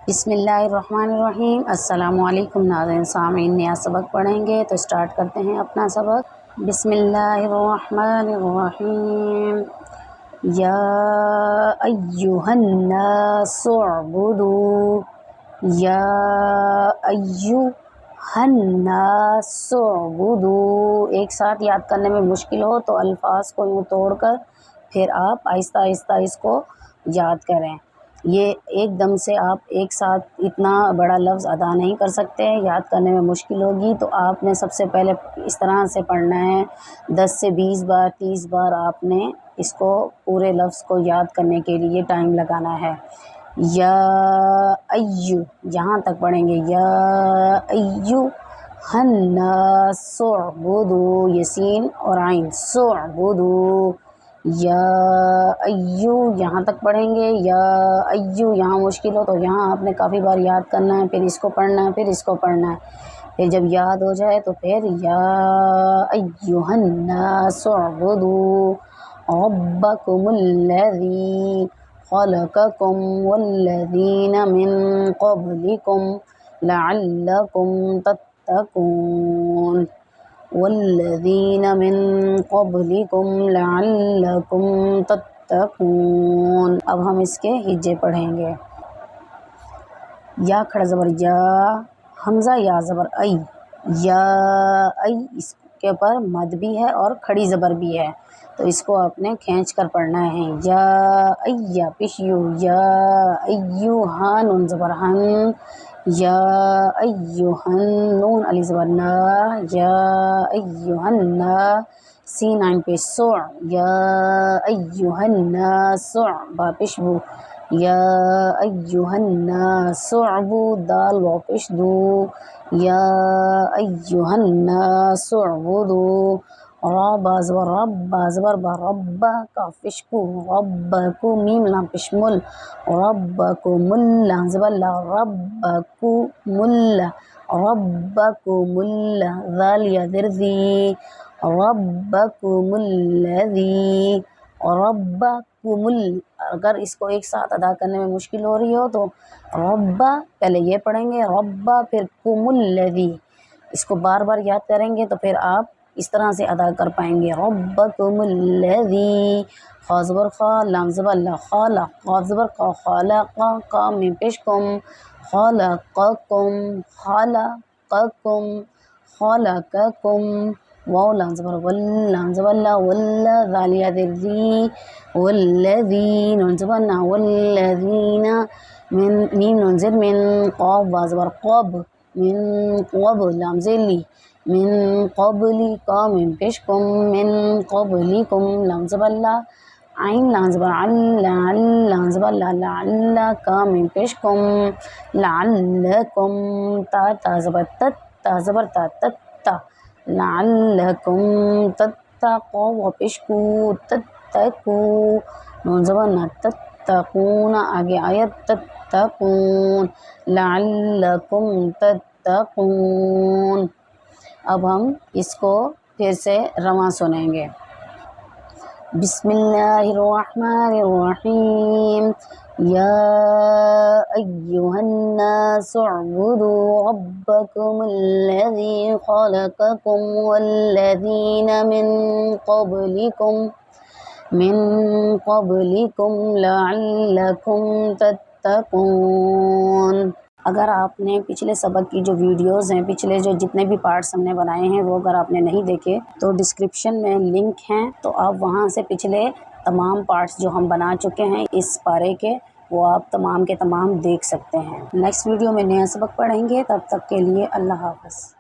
बिस्मिल्लाहिर्रहमानिर्रहीम। अस्सलाम वालेकुम नाज़रीन सामीन। नया सबक पढ़ेंगे तो स्टार्ट करते हैं अपना सबक। बिस्मिल्लाहिर्रहमानिर्रहीम। या अय्युहन्नासु उअ्बुदू। या अय्युहन्नासु उअ्बुदू। एक साथ याद करने में मुश्किल हो तो अल्फाज को यूँ तोड़कर फिर आप आहिस्ता आहिस्ता इसको याद करें। ये एकदम से आप एक साथ इतना बड़ा लफ्ज़ अदा नहीं कर सकते, याद करने में मुश्किल होगी। तो आपने सबसे पहले इस तरह से पढ़ना है, 10 से 20 बार 30 बार आपने इसको पूरे लफ्ज़ को याद करने के लिए टाइम लगाना है। या अय्यु यहाँ तक पढ़ेंगे। या अय्यु हन्नासु उअ्बुदू, ये सीन और आइन सुअ्बुदू। या अय्यु यहाँ तक पढ़ेंगे। या अय्यु यहाँ मुश्किल हो तो यहाँ आपने काफ़ी बार याद करना है, फिर इसको पढ़ना है, फिर इसको पढ़ना है। फिर जब याद हो जाए तो फिर या अय्युहन्नासु उअ्बुदू रब्बकुमुल्लज़ी खलक़कुम वल्लज़ीना मिन क़ब्लिकुम लअल्लकुम तत्तक़ून। वल्लज़ीना मिन क़ब्लिकुम लअल्लकुम तत्तक़ून। अब हम इसके हिज्जे पढ़ेंगे। या खड़ा ज़बर या, हमज़ा या ज़बर ऐ। या ऐ, इसके ऊपर मद भी है और खड़ी ज़बर भी है, तो इसको आपने खींच कर पढ़ना है। या अय्या पेश यू। या अय्युहा नून ज़बर हन। या अय्युहन नून अली ज़बर ना। या अय्युहन्ना सीन आइन पेश सु। या अय्युहन्नासु बा पेश बू। या अय्युहन्नासु उअ्बू दाल वाव पेश दू। या अय्युहन्नासु उअ्बुदू बा ज़बर बा रब्बा काफ पेश कू। रब्बकु मीम लाम पेश मुल। रब्बकुमुल्ला ज़बर ला रब्बकुमुल्ला। रब्बकुमुल्ला ज़ाल या ज़िरज़ी रब्बकुमुल्लज़ी रब्बकुमुल। अगर इसको एक साथ अदा करने में मुश्किल हो रही हो तो रब्बा पहले ये पढ़ेंगे, रब्बा फिर कुमुल्लज़ी। इसको बार बार याद करेंगे तो फिर आप इस तरह से अदा कर पाएंगे। रब्बकुमुल्लज़ी खा ज़बर खा लाम ज़बर ला खाला क़ाफ ज़बर क़ा ख़लक़ा क़ा मीम पेश कुम ख़लक़कुम ख़लक़कुम ख़लक़कुम वाव लाम ज़बर वल लाम ज़बर ला वल्ला ज़ाल या ज़िरज़ी वल्लज़ी नून ज़बर ना वल्लज़ीना मिन मीम नून ज़िर मिन क़ाफ वा ज़बर क़ब मिन क़ब लाम ज़िली मिन क़ब्ली क़ा मीम पेश कुम मिन क़ब्लिकुम लाम ज़बर ला आइन लाम ज़बर अल्ला लाम ज़बर ला लअल्ला का मीम पेश कुम लअल्लकुम ता ज़बर ता ज़बर ता तत्ता लअल्लकुम तत्तक़ू व पेश कू तत्तक़ू नून ज़बर ना तत्तक़ून आगे आयत तत्तक़ून लअल्लकुम तत्तक़ून। अब हम इसको फिर से रवां सुनेंगे। बिस्मिल्लाहिर्रहमानिर्रहीम। या अय्युहन्नासु उअ्बुदू रब्बकुमुल्लज़ी खलक़कुम वल्लज़ीना मिन क़ब्लिकुम लअल्लकुम तत्तक़ून। अगर आपने पिछले सबक की जो वीडियोस हैं, पिछले जो जितने भी पार्ट्स हमने बनाए हैं, वो अगर आपने नहीं देखे तो डिस्क्रिप्शन में लिंक हैं, तो आप वहां से पिछले तमाम पार्ट्स जो हम बना चुके हैं इस पारे के, वो आप तमाम के तमाम देख सकते हैं। नेक्स्ट वीडियो में नया सबक पढ़ेंगे, तब तक के लिए अल्लाह हाफ़िज़।